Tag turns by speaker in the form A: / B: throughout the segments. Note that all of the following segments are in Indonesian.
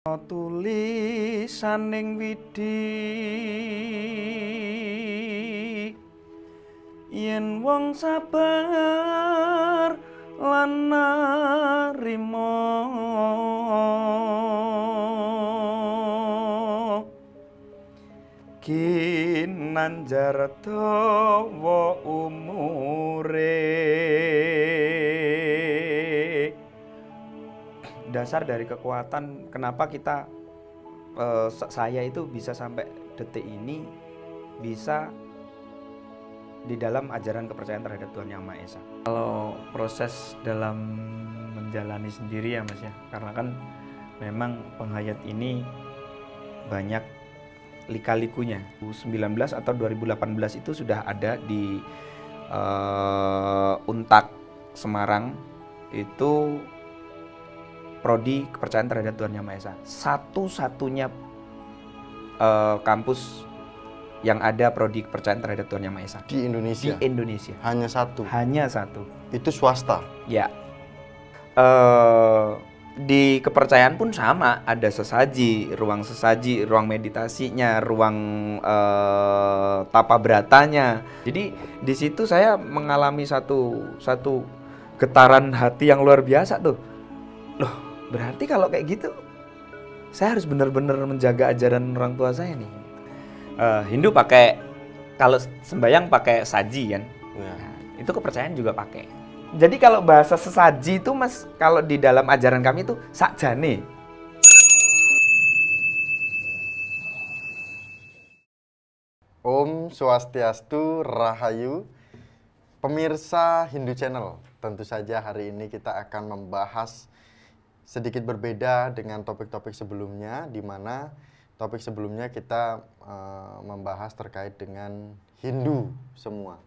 A: Tulisaning widi yen wong sabar lan narima kinanjar dawa umure. Dasar dari kekuatan kenapa kita saya itu bisa sampai detik ini bisa di dalam ajaran kepercayaan terhadap Tuhan Yang Maha Esa. Kalau proses dalam menjalani sendiri ya Mas ya, karena kan memang penghayat ini banyak lika-likunya. 2019 atau 2018 itu sudah ada di Untak Semarang, itu prodi kepercayaan terhadap Tuhan Yang Maha Esa. Satu-satunya kampus yang ada prodi kepercayaan terhadap Tuhan Yang Maha Esa
B: di Indonesia.
A: Di Indonesia.
B: Hanya satu.
A: Hanya satu.
B: Itu swasta.
A: Ya. Di kepercayaan pun sama, ada sesaji, ruang meditasinya, ruang tapa beratanya. Jadi di situ saya mengalami satu getaran hati yang luar biasa tuh. Loh, berarti kalau kayak gitu saya harus benar-benar menjaga ajaran orang tua saya nih. Hindu pakai, kalau sembahyang pakai saji kan,
B: Ya.
A: nah, itu kepercayaan juga pakai. Jadi kalau bahasa sesaji itu Mas, kalau di dalam ajaran kami itu sakjane.
B: Om Swastiastu, Rahayu. Pemirsa Hindu Channel, tentu saja hari ini kita akan membahas sedikit berbeda dengan topik-topik sebelumnya, di mana topik sebelumnya kita membahas terkait dengan Hindu semua.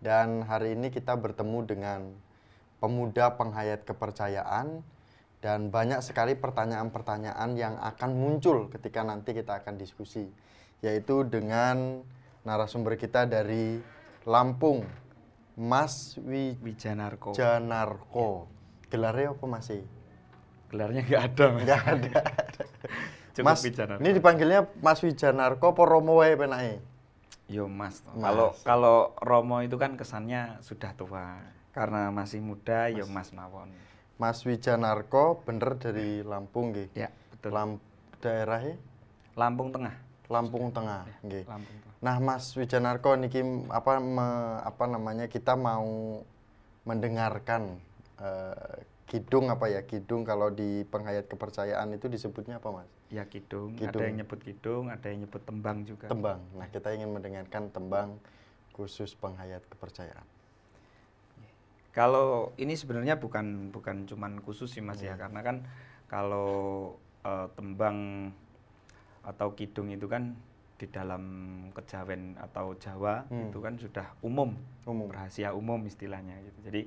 B: Dan hari ini kita bertemu dengan pemuda penghayat kepercayaan, dan banyak sekali pertanyaan-pertanyaan yang akan muncul ketika nanti kita akan diskusi, yaitu dengan narasumber kita dari Lampung, Mas
A: Wijanarko.
B: Gelarnya apa masih?
A: Gelarnya nggak ada Mas.
B: Nggak ada.
A: Cukup
B: Mas,
A: Wijanarko.
B: ini dipanggilnya Mas Wijanarko apa Romo wae penake?
A: Yo Mas.
B: Mas.
A: Kalau Romo itu kan kesannya sudah tua. Karena masih muda, yo Mas mawon.
B: Mas Wijanarko bener dari Lampung nggih.
A: Ya, betul.
B: Daerahnya
A: Lampung Tengah.
B: Lampung Tengah,
A: Ya,
B: nggih.
A: Lampung Tengah.
B: Nah, Mas Wijanarko niki kita mau mendengarkan kidung kidung kalau di penghayat kepercayaan itu disebutnya apa, Mas?
A: Ya kidung. Ada yang nyebut kidung, ada yang nyebut tembang juga.
B: Tembang. Nah, kita ingin mendengarkan tembang khusus penghayat kepercayaan.
A: Kalau ini sebenarnya bukan cuman khusus sih Mas ya, karena kan kalau tembang atau kidung itu kan di dalam kejawen atau Jawa itu kan sudah umum, rahasia umum istilahnya gitu. Jadi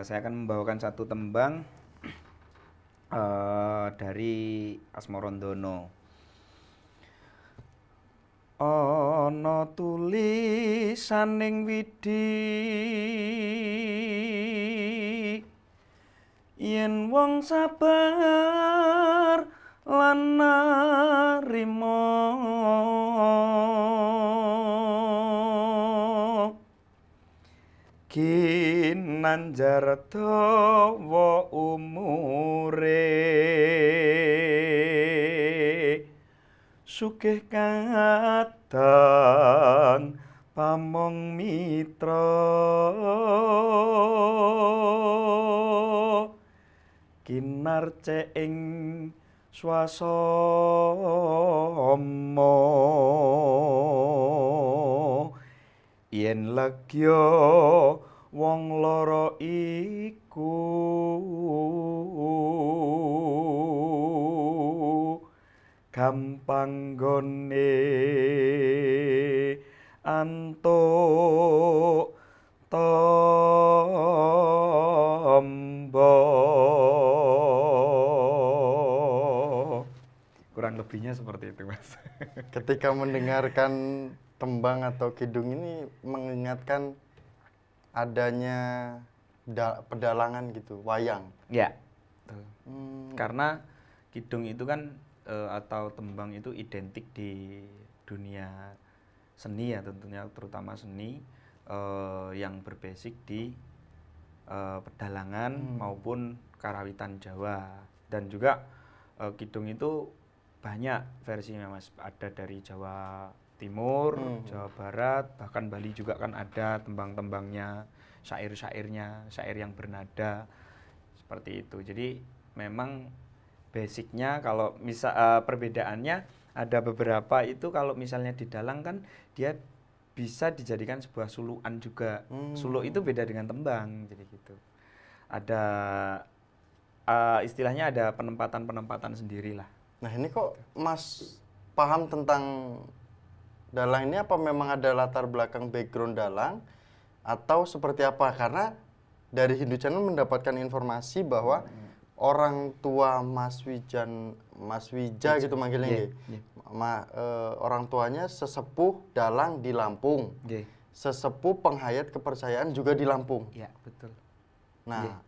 A: saya akan membawakan satu tembang dari Asmarandono. Ana tulisaning widi yen wong sabar lan narima kinanjar dawa umure sugih kadang pamong mitra kinarce ing swasama yen legya wong lara iku gampang gone antuk tombo. Kurang lebihnya seperti itu Mas.
B: Ketika mendengarkan tembang atau kidung ini mengingatkan adanya pedalangan gitu, wayang.
A: Ya, betul. Karena kidung itu kan atau tembang itu identik di dunia seni ya tentunya, terutama seni yang berbasic di pedalangan maupun karawitan Jawa. Dan juga kidung itu banyak versinya Mas, ada dari Jawa Timur, Jawa Barat, bahkan Bali juga kan ada tembang-tembangnya, syair-syairnya, syair yang bernada seperti itu. Jadi memang basicnya kalau perbedaannya ada beberapa itu, kalau misalnya didalang kan dia bisa dijadikan sebuah suluan juga. Suluk itu beda dengan tembang, jadi gitu. Ada istilahnya ada penempatan-penempatan sendiri lah.
B: Nah ini kok Mas paham tentang dalang ini, apa memang ada latar belakang background dalang atau seperti apa? Karena dari Hindu Channel mendapatkan informasi bahwa orang tua Mas Wija gitu manggilnya, orang tuanya sesepuh dalang di Lampung, sesepuh penghayat kepercayaan juga di Lampung.
A: Ya betul.
B: Nah,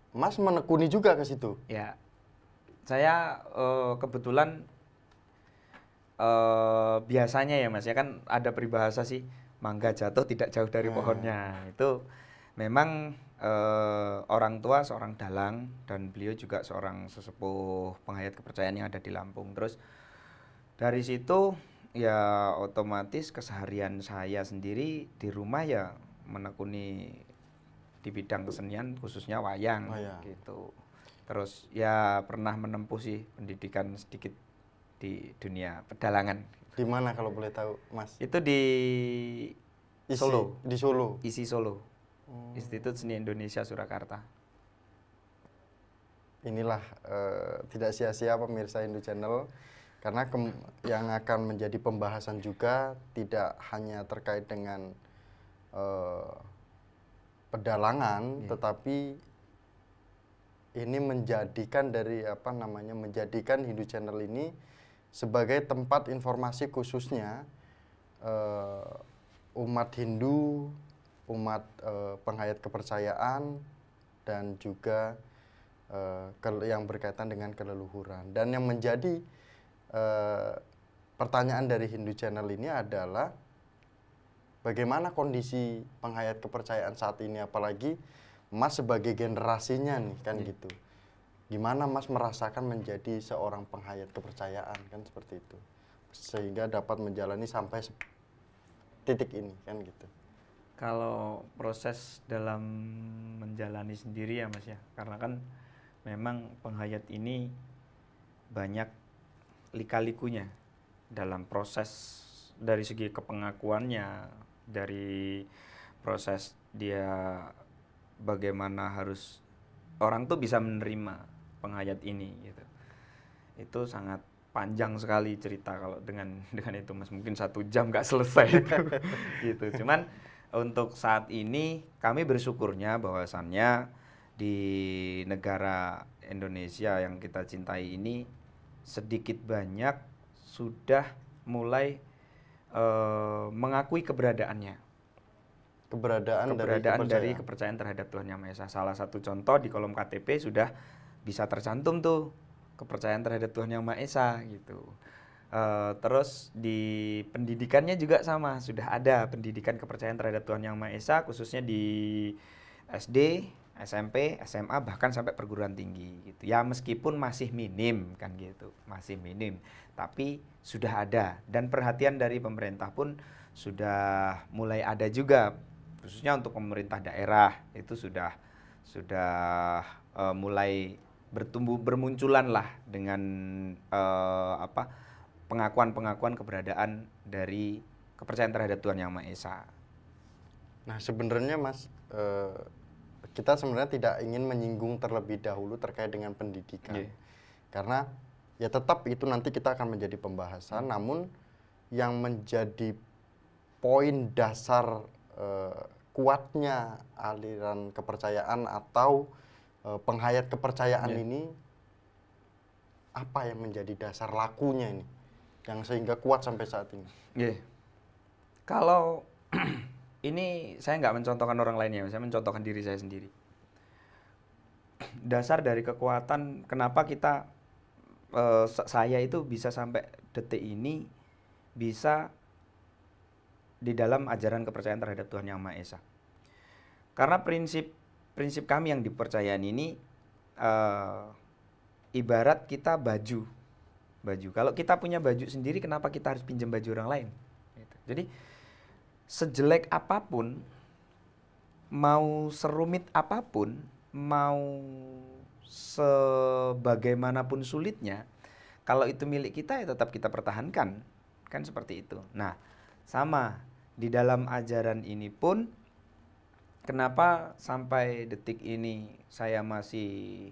B: Mas menekuni juga ke situ.
A: Ya, saya kebetulan biasanya ya Mas, ya kan ada peribahasa sih, mangga jatuh tidak jauh dari pohonnya. Itu memang orang tua seorang dalang dan beliau juga seorang sesepuh penghayat kepercayaan yang ada di Lampung. Terus dari situ ya otomatis keseharian saya sendiri di rumah ya menekuni di bidang kesenian, khususnya wayang gitu. Terus ya pernah menempuh sih pendidikan sedikit di dunia pedalangan.
B: Di mana kalau boleh tahu, Mas?
A: Itu di Solo.
B: Di Solo.
A: ISI Solo. Institut Seni Indonesia Surakarta.
B: Inilah tidak sia-sia pemirsa Hindu Channel, karena yang akan menjadi pembahasan juga tidak hanya terkait dengan pedalangan, tetapi ini menjadikan menjadikan Hindu Channel ini sebagai tempat informasi khususnya umat Hindu, umat penghayat kepercayaan, dan juga yang berkaitan dengan keleluhuran. Dan yang menjadi pertanyaan dari Hindu Channel ini adalah bagaimana kondisi penghayat kepercayaan saat ini, apalagi Mas sebagai generasinya nih kan gitu. Gimana Mas merasakan menjadi seorang penghayat kepercayaan kan seperti itu, sehingga dapat menjalani sampai titik ini kan gitu.
A: Kalau proses dalam menjalani sendiri ya Mas ya, karena kan memang penghayat ini banyak lika-likunya dalam proses, dari segi kepengakuannya, dari proses dia bagaimana harus orang tuh bisa menerima penghayat ini gitu. Itu sangat panjang sekali cerita kalau dengan itu Mas, mungkin 1 jam nggak selesai itu gitu. Cuman untuk saat ini kami bersyukurnya bahwasannya di negara Indonesia yang kita cintai ini sedikit banyak sudah mulai mengakui keberadaannya. Keberadaan dari kepercayaan terhadap Tuhan Yang Maha Esa. Salah satu contoh di kolom KTP sudah bisa tercantum tuh kepercayaan terhadap Tuhan Yang Maha Esa gitu. Terus di pendidikannya juga sama, sudah ada pendidikan kepercayaan terhadap Tuhan Yang Maha Esa, khususnya di SD, SMP, SMA, bahkan sampai perguruan tinggi gitu. Ya meskipun masih minim kan gitu, masih minim, tapi sudah ada, dan perhatian dari pemerintah pun sudah mulai ada juga, khususnya untuk pemerintah daerah itu sudah mulai bermunculan lah dengan pengakuan keberadaan dari kepercayaan terhadap Tuhan Yang Maha Esa.
B: Nah sebenarnya Mas, kita sebenarnya tidak ingin menyinggung terlebih dahulu terkait dengan pendidikan, karena ya tetap itu nanti kita akan menjadi pembahasan. Namun yang menjadi poin dasar kuatnya aliran kepercayaan atau penghayat kepercayaan ini, apa yang menjadi dasar lakunya ini yang sehingga kuat sampai saat ini?
A: Kalau ini saya nggak mencontohkan orang lain ya, saya mencontohkan diri saya sendiri. Dasar dari kekuatan kenapa kita saya itu bisa sampai detik ini bisa di dalam ajaran kepercayaan terhadap Tuhan Yang Maha Esa. Karena prinsip kami yang dipercayaan ini ibarat kita baju. Kalau kita punya baju sendiri, kenapa kita harus pinjam baju orang lain? Gitu. Jadi sejelek apapun, mau serumit apapun, mau sebagaimanapun sulitnya, kalau itu milik kita ya tetap kita pertahankan, kan seperti itu. Nah, sama di dalam ajaran ini pun, kenapa sampai detik ini saya masih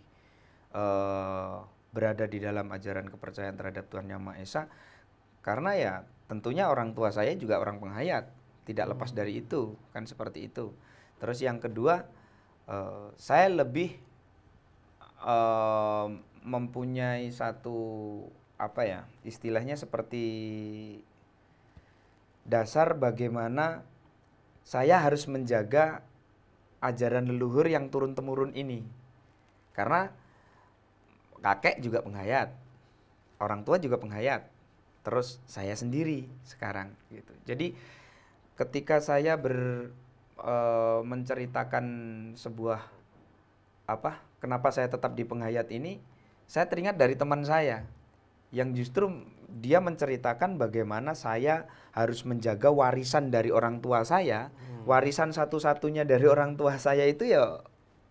A: berada di dalam ajaran kepercayaan terhadap Tuhan Yang Maha Esa? Karena ya tentunya orang tua saya juga orang penghayat, tidak lepas dari itu, kan seperti itu. Terus yang kedua, saya lebih mempunyai satu istilahnya seperti dasar bagaimana saya harus menjaga ajaran leluhur yang turun-temurun ini. Karena kakek juga penghayat, orang tua juga penghayat, terus saya sendiri sekarang gitu. Jadi ketika saya menceritakan sebuah kenapa saya tetap di penghayat ini, saya teringat dari teman saya yang justru dia menceritakan bagaimana saya harus menjaga warisan dari orang tua saya. Warisan satu-satunya dari orang tua saya itu ya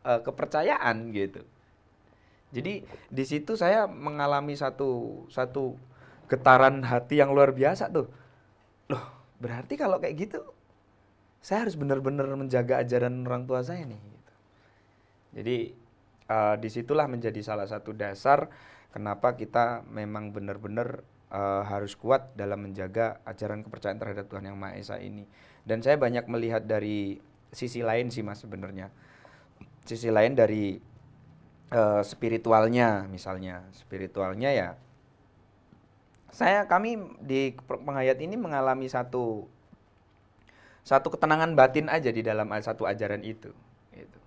A: kepercayaan gitu. Jadi di situ saya mengalami satu getaran hati yang luar biasa tuh. Loh, berarti kalau kayak gitu saya harus benar-benar menjaga ajaran orang tua saya nih gitu. Jadi disitulah menjadi salah satu dasar kenapa kita memang benar-benar harus kuat dalam menjaga ajaran kepercayaan terhadap Tuhan Yang Maha Esa ini. Dan saya banyak melihat dari sisi lain sih Mas sebenarnya. Sisi lain dari spiritualnya misalnya. Spiritualnya ya kami di penghayat ini mengalami satu ketenangan batin aja di dalam satu ajaran itu gitu.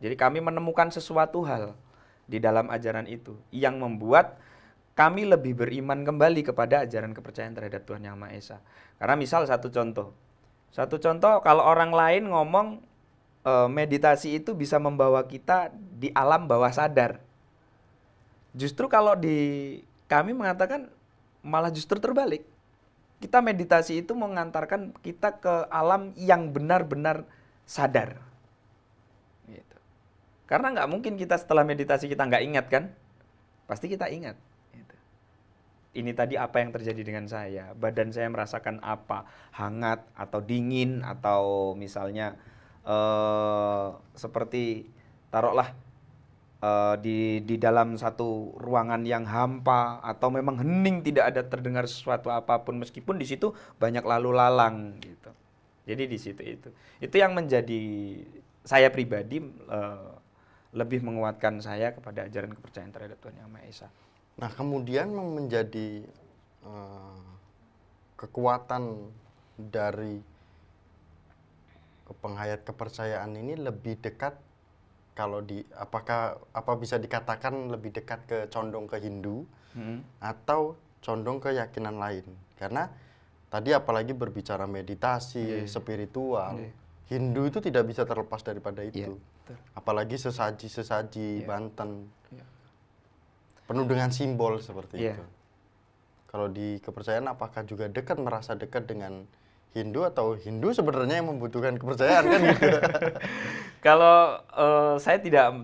A: Jadi kami menemukan sesuatu hal di dalam ajaran itu yang membuat kami lebih beriman kembali kepada ajaran kepercayaan terhadap Tuhan Yang Maha Esa. Karena misal satu contoh kalau orang lain ngomong meditasi itu bisa membawa kita di alam bawah sadar. Justru kalau di kami mengatakan malah justru terbalik. Kita meditasi itu mengantarkan kita ke alam yang benar-benar sadar. Gitu. Karena nggak mungkin kita setelah meditasi kita nggak ingat kan? Pasti kita ingat. Gitu. Ini tadi apa yang terjadi dengan saya? Badan saya merasakan apa? Hangat atau dingin atau misalnya seperti taruhlah di dalam satu ruangan yang hampa atau memang hening, tidak ada terdengar sesuatu apapun meskipun di situ banyak lalu lalang gitu. Jadi di situ itu yang menjadi saya pribadi lebih menguatkan saya kepada ajaran kepercayaan terhadap Tuhan Yang Maha Esa.
B: Nah, kemudian menjadi kekuatan dari penghayat kepercayaan ini lebih dekat, kalau apa bisa dikatakan lebih dekat ke condong ke Hindu atau condong ke keyakinan lain? Karena tadi apalagi berbicara meditasi, spiritual, Hindu itu tidak bisa terlepas daripada itu. Apalagi sesaji Banten, penuh dengan simbol seperti itu. Kalau di kepercayaan apakah juga merasa dekat dengan Hindu, atau Hindu sebenarnya yang membutuhkan kepercayaan kan gitu?
A: Kalau saya tidak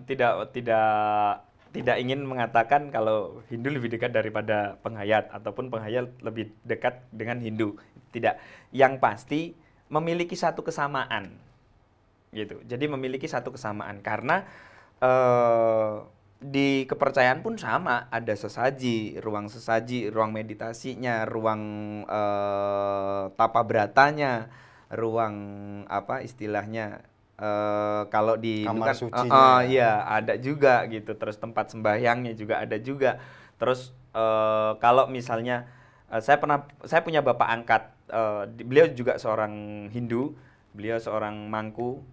A: ingin mengatakan kalau Hindu lebih dekat daripada penghayat ataupun penghayat lebih dekat dengan Hindu. Tidak. Yang pasti memiliki satu kesamaan. Gitu. Jadi memiliki satu kesamaan karena di kepercayaan pun sama, ada ruang meditasinya, ruang tapa bratanya, ruang istilahnya kalau di
B: kamar sucinya
A: ada juga gitu. Terus tempat sembahyangnya juga ada juga. Terus kalau misalnya saya punya bapak angkat, beliau juga seorang Hindu, beliau seorang mangku,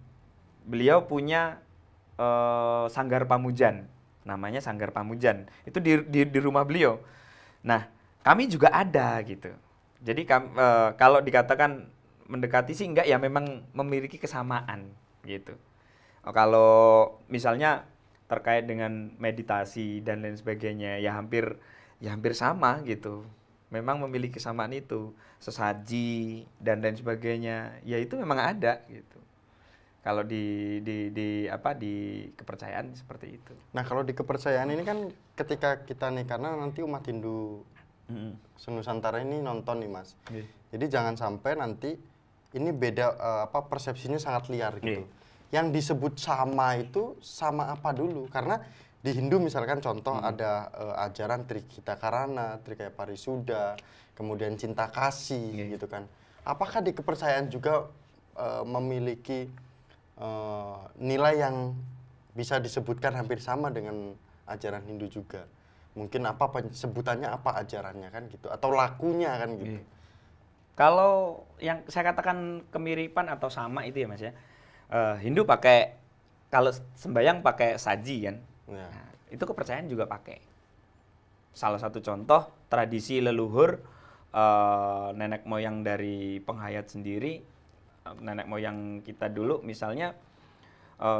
A: beliau punya Sanggar Pamujan. namanya Sanggar Pamujan. Itu di rumah beliau. Nah, kami juga ada gitu. Jadi kalau dikatakan mendekati sih enggak, ya memang memiliki kesamaan gitu. Kalau misalnya terkait dengan meditasi dan lain sebagainya, ya hampir sama gitu. Memang memiliki kesamaan itu, sesaji dan lain sebagainya, ya itu memang ada gitu. Kalau di kepercayaan seperti itu.
B: Nah, kalau di kepercayaan ini kan ketika kita nih, karena nanti umat Hindu Senusantara ini nonton nih, Mas. Jadi jangan sampai nanti ini beda persepsinya sangat liar gitu. Yang disebut sama itu sama apa dulu? Karena di Hindu misalkan contoh ada ajaran Trikita Karana, Trikaya Parisuda, kemudian cinta kasih gitu kan. Apakah di kepercayaan juga memiliki nilai yang bisa disebutkan hampir sama dengan ajaran Hindu juga? Mungkin sebutannya apa ajarannya kan gitu, atau lakunya kan gitu.
A: Kalau yang saya katakan kemiripan atau sama itu ya Mas ya, Hindu pakai, kalau sembahyang pakai saji kan, nah, itu kepercayaan juga pakai. Salah satu contoh tradisi leluhur nenek moyang dari penghayat sendiri, nenek moyang kita dulu misalnya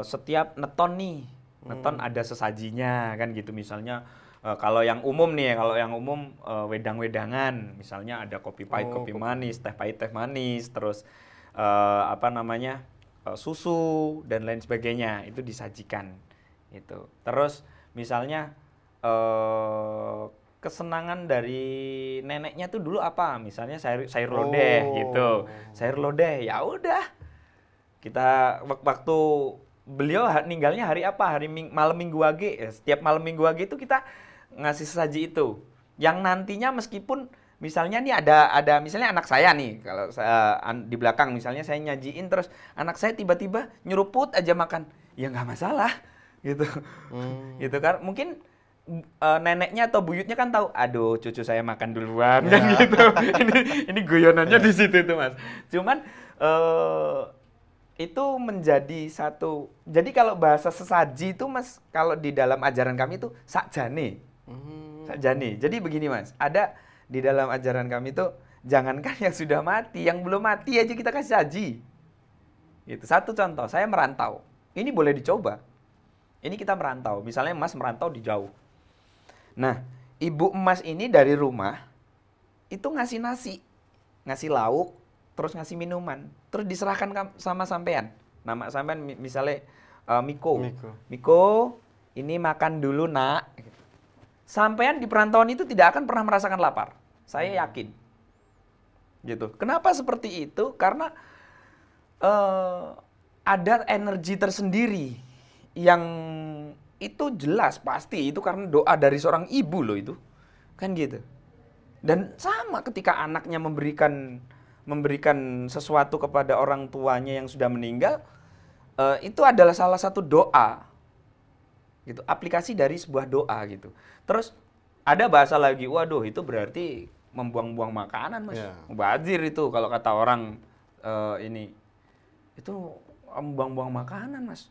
A: setiap neton nih, neton ada sesajinya kan gitu. Misalnya kalau yang umum nih, wedang-wedangan, misalnya ada kopi pahit, kopi manis, teh pahit, teh manis, terus susu dan lain sebagainya, itu disajikan gitu. Terus misalnya kesenangan dari neneknya tuh dulu apa? Misalnya sayur lodeh gitu. Sayur lodeh, ya udah. Kita waktu beliau ninggalnya hari apa? Malam Minggu Wage. Setiap malam Minggu Wage itu kita ngasih sesaji itu. Yang nantinya meskipun misalnya nih ada misalnya anak saya nih, kalau saya di belakang misalnya saya nyajiin terus anak saya tiba-tiba nyeruput aja makan, ya nggak masalah gitu. Gitu kan. Mungkin neneknya atau buyutnya kan tahu, aduh cucu saya makan duluan kan gitu. Ini guyonannya di situ tuh Mas. Cuman itu menjadi satu. Jadi kalau bahasa sesaji itu Mas, kalau di dalam ajaran kami itu sakjane. Sakjane. Jadi begini Mas, ada di dalam ajaran kami itu jangankan yang sudah mati, yang belum mati aja kita kasih saji. Gitu. Satu contoh, saya merantau. Ini boleh dicoba. Ini kita merantau. Misalnya Mas merantau di jauh. Nah, ibu emas ini dari rumah itu ngasih nasi, ngasih lauk, terus ngasih minuman, terus diserahkan sama sampean. Nama sampean misalnya Miko. Miko, ini makan dulu nak. Sampean di perantauan itu tidak akan pernah merasakan lapar. Saya yakin. Gitu. Kenapa seperti itu? Karena ada energi tersendiri yang itu jelas pasti itu karena doa dari seorang ibu loh itu. Kan gitu. Dan sama ketika anaknya memberikan sesuatu kepada orang tuanya yang sudah meninggal, itu adalah salah satu doa. Gitu, aplikasi dari sebuah doa gitu. Terus ada bahasa lagi, waduh itu berarti membuang-buang makanan Mas. Mubazir itu kalau kata orang ini. Itu membuang-buang makanan Mas.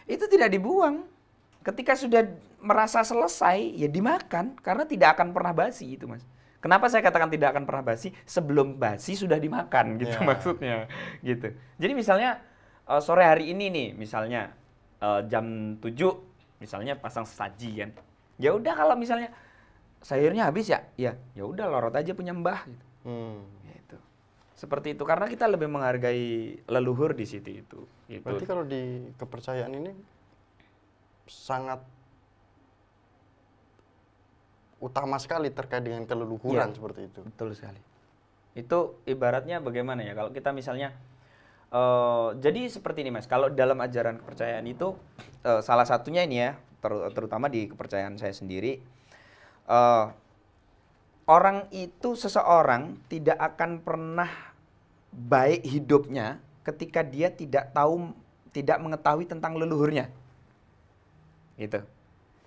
A: Itu tidak dibuang. Ketika sudah merasa selesai, ya dimakan. Karena tidak akan pernah basi itu Mas. Kenapa saya katakan tidak akan pernah basi? Sebelum basi sudah dimakan gitu maksudnya. Gitu. Jadi misalnya sore hari ini nih, misalnya jam 7, misalnya pasang sesaji kan. Ya udah kalau misalnya sayurnya habis ya udah lorot aja punya mbah gitu. Gitu. Seperti itu karena kita lebih menghargai leluhur di situ itu. Gitu.
B: Berarti kalau di kepercayaan ini sangat utama sekali terkait dengan keleluhuran seperti itu.
A: Betul sekali. Itu ibaratnya bagaimana ya kalau kita misalnya jadi seperti ini Mas, kalau dalam ajaran kepercayaan itu salah satunya ini ya, terutama di kepercayaan saya sendiri, seseorang tidak akan pernah baik hidupnya ketika dia tidak mengetahui tentang leluhurnya. Gitu.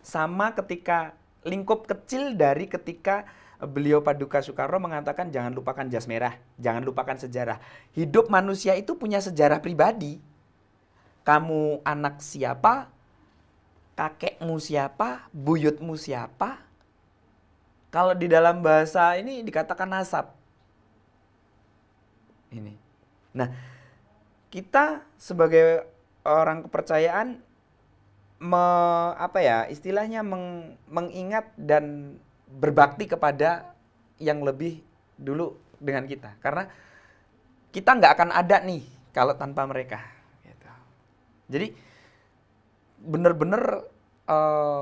A: Sama ketika lingkup kecil dari ketika beliau Paduka Soekarno mengatakan jangan lupakan jas merah, jangan lupakan sejarah. Hidup manusia itu punya sejarah pribadi. Kamu anak siapa, kakekmu siapa, buyutmu siapa. Kalau di dalam bahasa ini dikatakan nasab. Ini. Nah, kita sebagai orang kepercayaan istilahnya mengingat dan berbakti kepada yang lebih dulu dengan kita. Karena kita nggak akan ada nih kalau tanpa mereka. Gitu. Jadi benar-benar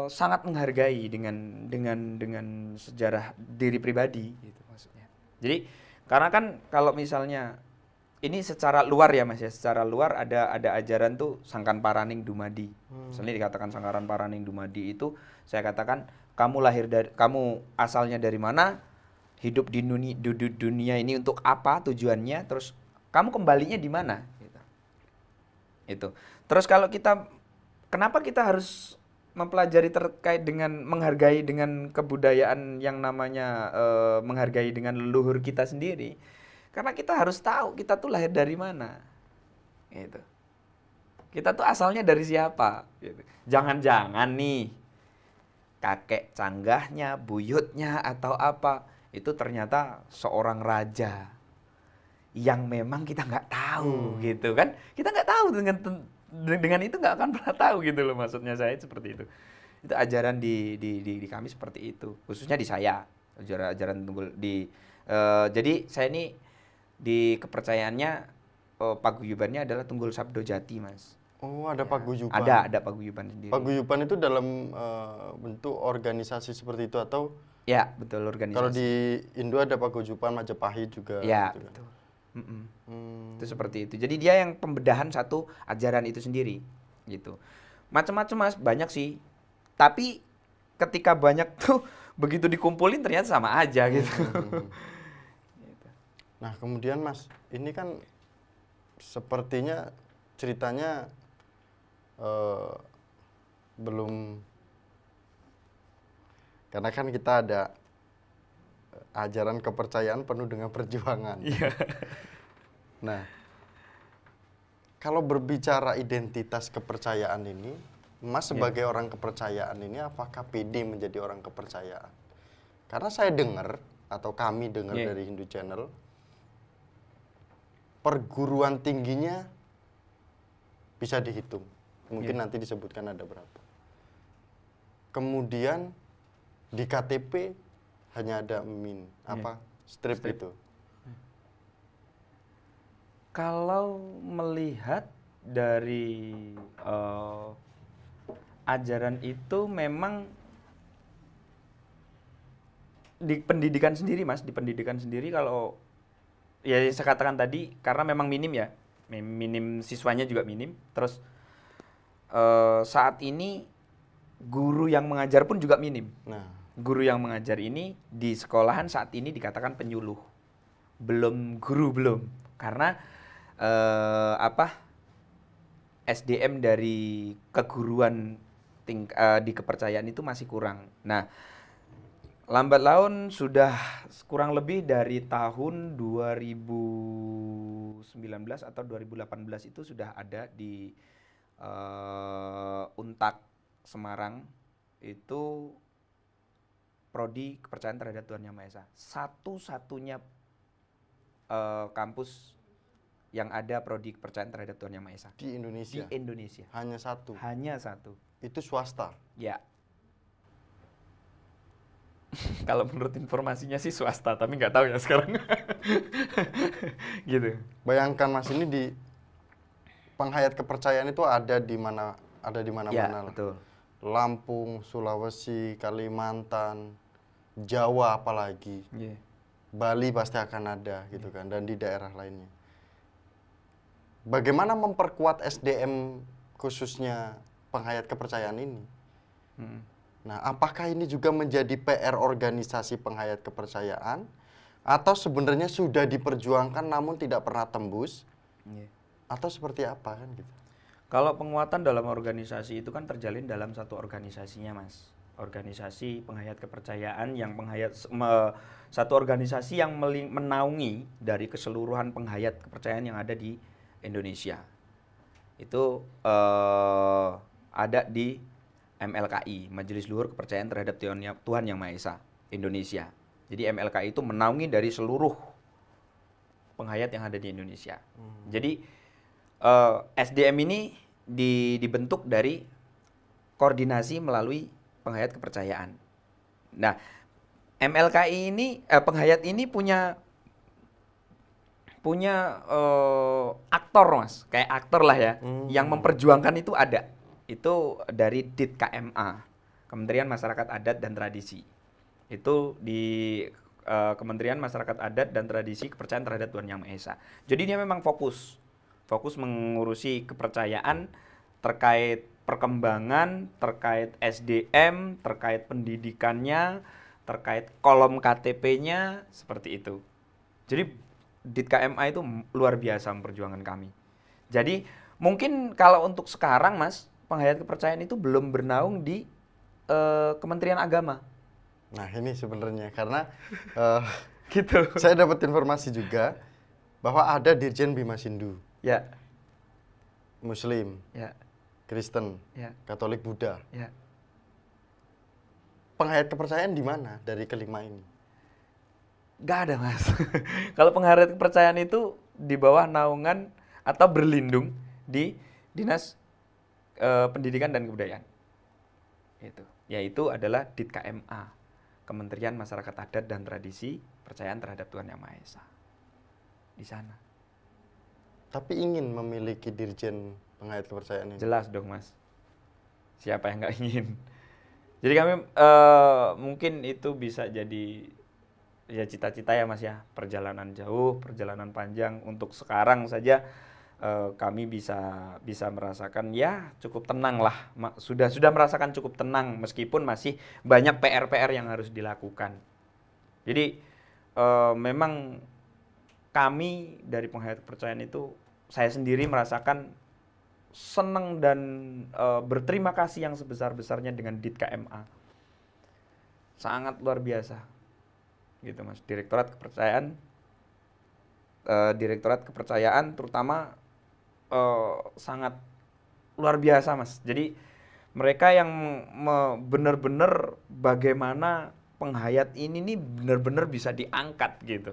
A: sangat menghargai dengan sejarah diri pribadi gitu maksudnya. Jadi karena kan kalau misalnya ini secara luar ya Mas ya, secara luar ada ajaran tuh Sangkan Paraning Dumadi. Misalnya dikatakan Sangkaran Paraning Dumadi itu saya katakan kamu asalnya dari mana, hidup di dunia ini untuk apa tujuannya, terus kamu kembalinya di mana gitu. Itu. Terus kalau kenapa kita harus mempelajari terkait dengan menghargai dengan kebudayaan yang namanya menghargai dengan leluhur kita sendiri? Karena kita harus tahu kita tuh lahir dari mana. Gitu. Kita tuh asalnya dari siapa? Gitu. Jangan-jangan nih kakek canggahnya, buyutnya atau apa itu ternyata seorang raja yang memang kita nggak tahu gitu kan? Kita nggak tahu dengan itu nggak akan pernah tahu gitu loh, maksudnya saya seperti itu. Itu ajaran di kami seperti itu, khususnya di saya ajaran tunggul jadi saya ini di kepercayaannya paguyubannya adalah Tunggul Sabdo Jati, Mas.
B: Oh, ada paguyuban.
A: Ada paguyuban sendiri.
B: Paguyuban itu dalam bentuk organisasi seperti itu atau?
A: Ya, betul, organisasi.
B: Kalau di Indo ada paguyuban Majapahit juga.
A: Ya,
B: gitu
A: betul. Itu seperti itu. Jadi dia yang pembedahan satu ajaran itu sendiri, gitu. Macam-macam Mas, banyak sih. Tapi ketika banyak tuh begitu dikumpulin ternyata sama aja gitu.
B: Nah, kemudian Mas, ini kan sepertinya ceritanya belum, karena kan kita ada ajaran kepercayaan penuh dengan perjuangan. Nah, kalau berbicara identitas kepercayaan ini, Mas sebagai orang kepercayaan ini apakah pede menjadi orang kepercayaan? Karena saya dengar atau kami dengar dari Hindu Channel, perguruan tingginya bisa dihitung. Mungkin nanti disebutkan ada berapa. Kemudian di KTP hanya ada strip itu.
A: Kalau melihat dari ajaran itu memang di pendidikan sendiri Mas, di pendidikan sendiri kalau ya saya katakan tadi karena memang minim ya, minim siswanya juga minim. Terus saat ini guru yang mengajar pun juga minim. Nah, guru yang mengajar ini di sekolahan saat ini dikatakan penyuluh, belum guru belum, karena SDM dari keguruan di kepercayaan itu masih kurang. Nah, lambat laun sudah kurang lebih dari tahun 2019 atau 2018 itu sudah ada di Untak Semarang itu prodi kepercayaan terhadap Tuhan Yang Maha Esa. Satu-satunya kampus yang ada prodi kepercayaan terhadap Tuhan Yang Maha Esa.
B: Di Indonesia?
A: Di Indonesia.
B: Hanya satu?
A: Hanya satu.
B: Itu swasta?
A: Ya. Kalau menurut informasinya sih swasta, tapi nggak tahu ya sekarang. Gitu.
B: Bayangkan Mas, ini di penghayat kepercayaan itu ada di mana-mana.
A: Ya, betul.
B: Lampung, Sulawesi, Kalimantan, Jawa apalagi. Bali pasti akan ada gitu kan, dan di daerah lainnya. Bagaimana memperkuat SDM khususnya penghayat kepercayaan ini? Nah, apakah ini juga menjadi PR organisasi penghayat kepercayaan atau sebenarnya sudah diperjuangkan namun tidak pernah tembus? Atau seperti apa kan gitu?
A: Kalau penguatan dalam organisasi itu kan terjalin dalam satu organisasinya, Mas. Organisasi penghayat kepercayaan yang satu organisasi yang menaungi dari keseluruhan penghayat kepercayaan yang ada di Indonesia. Itu ada di MLKI, Majelis Luhur Kepercayaan Terhadap Tuhan Yang Maha Esa Indonesia. Jadi MLKI itu menaungi dari seluruh penghayat yang ada di Indonesia. Jadi SDM ini dibentuk dari koordinasi melalui penghayat kepercayaan. Nah, MLKI ini penghayat ini punya aktor, Mas, kayak aktor lah ya, yang memperjuangkan itu ada. Itu dari DIT-KMA, Kementerian Masyarakat Adat dan Tradisi. Itu di Kementerian Masyarakat Adat dan Tradisi Kepercayaan Terhadap Tuhan Yang Maha Esa. Jadi dia memang fokus mengurusi kepercayaan terkait perkembangan, terkait SDM, terkait pendidikannya, terkait kolom KTP-nya, seperti itu. Jadi DIT-KMA itu luar biasa memperjuangkan kami. Jadi mungkin kalau untuk sekarang, Mas, penghayat kepercayaan itu belum bernaung di Kementerian Agama.
B: Nah, ini sebenarnya karena
A: Gitu.
B: saya dapat informasi juga bahwa ada Dirjen Bima Sindu,
A: Ya,
B: Muslim,
A: ya,
B: Kristen,
A: ya,
B: Katolik, Buddha.
A: ya.
B: Penghayat kepercayaan di mana dari kelima ini?
A: Gak ada, Mas. Kalau penghayat kepercayaan itu di bawah naungan atau berlindung di Dinas Pendidikan dan Kebudayaan. Itu. Yaitu adalah DIT-KMA, Kementerian Masyarakat Adat dan Tradisi Percayaan Terhadap Tuhan Yang Maha Esa. Di sana.
B: Tapi ingin memiliki dirjen penghayat kepercayaan ini.
A: Jelas dong, Mas. Siapa yang nggak ingin? Jadi kami mungkin itu bisa jadi ya cita-cita ya, Mas ya. Perjalanan jauh, perjalanan panjang. Untuk sekarang saja kami bisa merasakan ya cukup tenang lah. Sudah merasakan cukup tenang meskipun masih banyak PR-PR yang harus dilakukan. Jadi memang kami dari penghayat kepercayaan itu, saya sendiri merasakan senang dan berterima kasih yang sebesar-besarnya dengan DIT-KMA. Sangat luar biasa. Gitu, Mas. Direktorat Kepercayaan terutama sangat luar biasa, Mas. Jadi mereka yang benar-benar bagaimana penghayat ini nih benar-benar bisa diangkat gitu.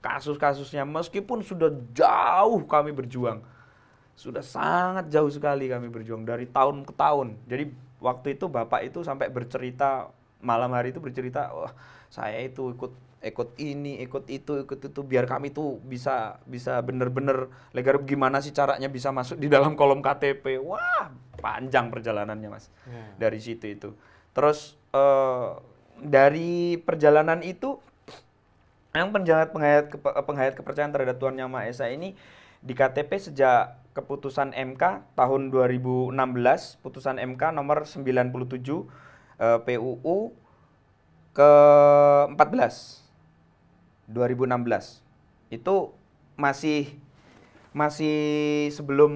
A: Kasus-kasusnya meskipun sudah jauh kami berjuang. Sudah sangat jauh sekali kami berjuang dari tahun ke tahun. Jadi waktu itu Bapak itu sampai bercerita, malam hari itu bercerita, wah saya itu ikut ini, ikut itu biar kami tuh bisa bener-bener legar gimana sih caranya bisa masuk di dalam kolom KTP. Wah, panjang perjalanannya, Mas. Dari situ itu. Terus dari perjalanan itu yang penghayat kepercayaan terhadap Tuhan Yang Maha Esa ini di KTP sejak keputusan MK tahun 2016, putusan MK nomor 97 PUU ke-14 2016. Itu masih sebelum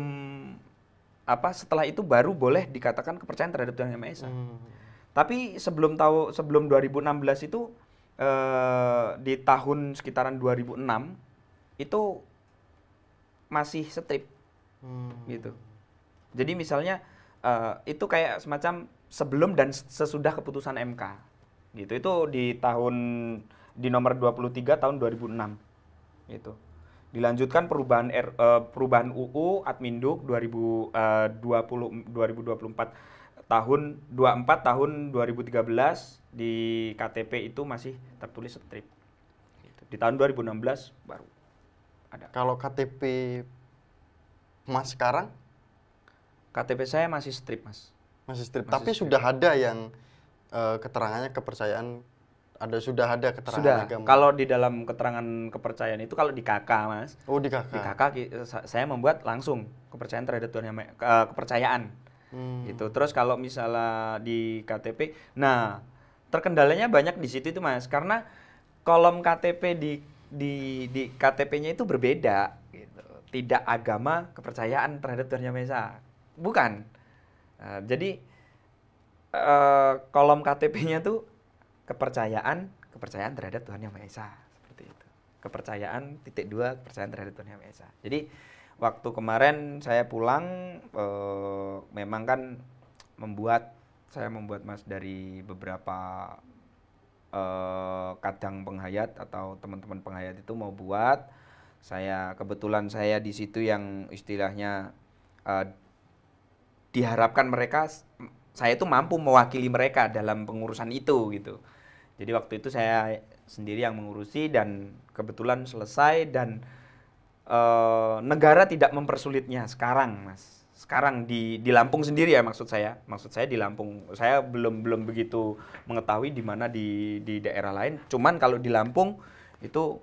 A: setelah itu baru boleh dikatakan kepercayaan terhadap Tuhan Yang Maha Esa. Tapi sebelum 2016 itu di tahun sekitaran 2006 itu masih strip gitu. Jadi misalnya itu kayak semacam sebelum dan sesudah keputusan MK gitu. Itu di nomor 23 tahun 2006 gitu. Dilanjutkan perubahan UU Adminduk 2024 tahun 2013 di KTP itu masih tertulis strip. Gitu. Di tahun 2016 baru ada.
B: Kalau KTP Mas sekarang?
A: KTP saya masih strip, Mas.
B: Masih strip.
A: Masih
B: Tapi
A: strip.
B: sudah ada yang keterangannya kepercayaan, sudah ada keterangan
A: Sudah.
B: agama.
A: Kalau di dalam keterangan kepercayaan itu kalau di KK, Mas.
B: Oh, di KK.
A: Di KK saya membuat langsung kepercayaan terhadap Tuhan Yang Maha kepercayaan. Gitu. Terus kalau misalnya di KTP, nah terkendalanya banyak di situ itu, Mas, karena kolom KTP di KTP-nya itu berbeda gitu. Tidak agama kepercayaan terhadap Tuhan Yang Maha Esa. Bukan. Jadi kolom KTP-nya tuh kepercayaan terhadap Tuhan Yang Maha Esa, seperti itu. Kepercayaan kepercayaan terhadap Tuhan Yang Maha Esa. Jadi waktu kemarin saya pulang memang kan membuat Saya membuat Mas dari beberapa kadang penghayat atau teman-teman penghayat itu mau buat. Kebetulan saya di situ yang istilahnya eh, diharapkan saya itu mampu mewakili mereka dalam pengurusan itu gitu. Jadi waktu itu saya sendiri yang mengurusi dan kebetulan selesai dan negara tidak mempersulitnya sekarang, Mas. Sekarang di Lampung sendiri ya maksud saya. Maksud saya di Lampung. Saya belum begitu mengetahui di mana di daerah lain. Cuman kalau di Lampung itu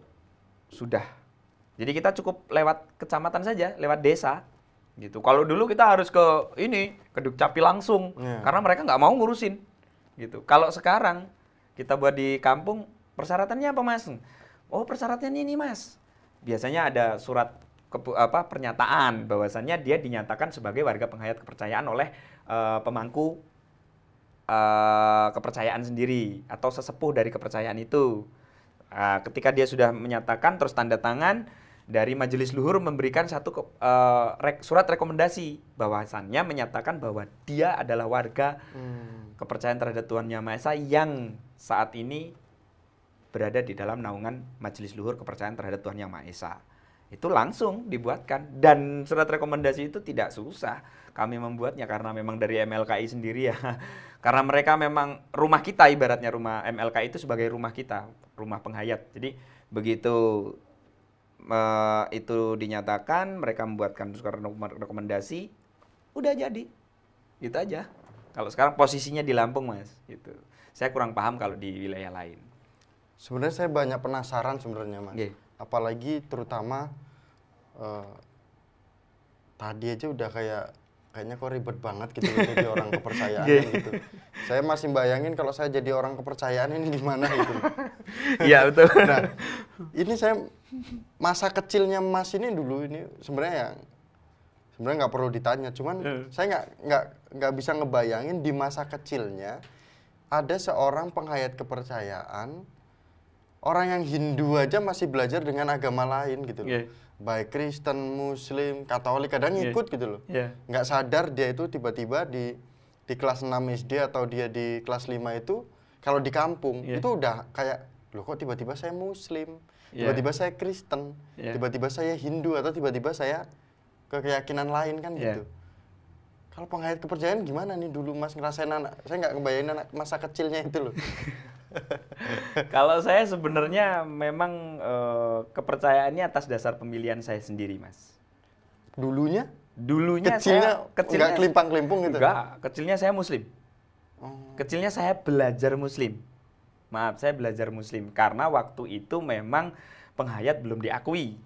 A: sudah. Jadi kita cukup lewat kecamatan saja, lewat desa gitu. Kalau dulu kita harus ke Dukcapil langsung karena mereka nggak mau ngurusin gitu. Kalau sekarang kita buat di kampung, persyaratannya apa, Mas? Oh, persyaratannya ini, Mas. Biasanya ada surat pernyataan bahwasannya dia dinyatakan sebagai warga penghayat kepercayaan oleh pemangku kepercayaan sendiri atau sesepuh dari kepercayaan itu. Ketika dia sudah menyatakan, terus tanda tangan dari majelis luhur memberikan satu surat rekomendasi bahwasannya menyatakan bahwa dia adalah warga kepercayaan terhadap Tuhan Yang Maha Esa yang saat ini berada di dalam naungan majelis luhur kepercayaan terhadap Tuhan Yang Maha Esa. Itu langsung dibuatkan dan surat rekomendasi itu tidak susah kami membuatnya karena memang dari MLKI sendiri ya. Karena mereka memang rumah kita, ibaratnya rumah MLKI itu sebagai rumah kita, rumah penghayat. Jadi begitu itu dinyatakan, mereka membuatkan surat rekomendasi, udah jadi. Gitu aja. Kalau sekarang posisinya di Lampung, Mas, gitu. Saya kurang paham kalau di wilayah lain.
B: Sebenarnya saya banyak penasaran sebenarnya, Mas.
A: Okay.
B: Apalagi terutama tadi aja udah kayaknya kok ribet banget gitu jadi orang kepercayaan gitu. Saya masih bayangin kalau saya jadi orang kepercayaan ini gimana gitu.
A: Iya betul.
B: Nah, ini saya masa kecilnya Mas ini dulu ini sebenarnya nggak perlu ditanya, cuman saya nggak bisa ngebayangin di masa kecilnya ada seorang penghayat kepercayaan, orang yang Hindu aja masih belajar dengan agama lain gitu loh. Baik Kristen, Muslim, Katolik kadang ikut gitu loh. Nggak sadar dia itu tiba-tiba di kelas 6 SD atau dia di kelas 5 itu kalau di kampung itu udah kayak, loh kok tiba-tiba saya Muslim, tiba-tiba saya Kristen, tiba-tiba saya Hindu atau tiba-tiba saya ke keyakinan lain kan gitu. Kalau penghayat kepercayaan gimana nih dulu Mas ngerasain saya nggak ngebayangin anak masa kecilnya itu loh.
A: Kalau saya sebenarnya memang kepercayaannya atas dasar pemilihan saya sendiri, Mas.
B: Dulunya
A: kecilnya
B: nggak kelimpang-kelimpung gitu?
A: Enggak, kecilnya saya Muslim. Kecilnya saya belajar Muslim. Maaf, saya belajar Muslim karena waktu itu memang penghayat belum diakui.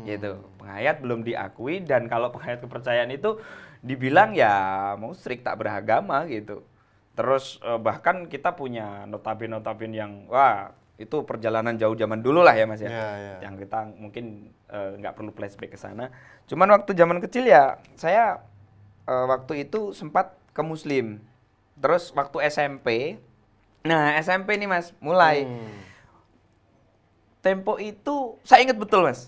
A: Gitu. Penghayat belum diakui dan kalau penghayat kepercayaan itu dibilang ya musyrik tak beragama gitu. Terus bahkan kita punya notabene yang wah itu perjalanan jauh zaman dulu lah ya Mas ya. Yang kita mungkin nggak perlu flashback ke sana. Cuman waktu zaman kecil ya saya waktu itu sempat ke Muslim. Terus waktu SMP, nah SMP nih Mas mulai. Tempo itu saya ingat betul Mas.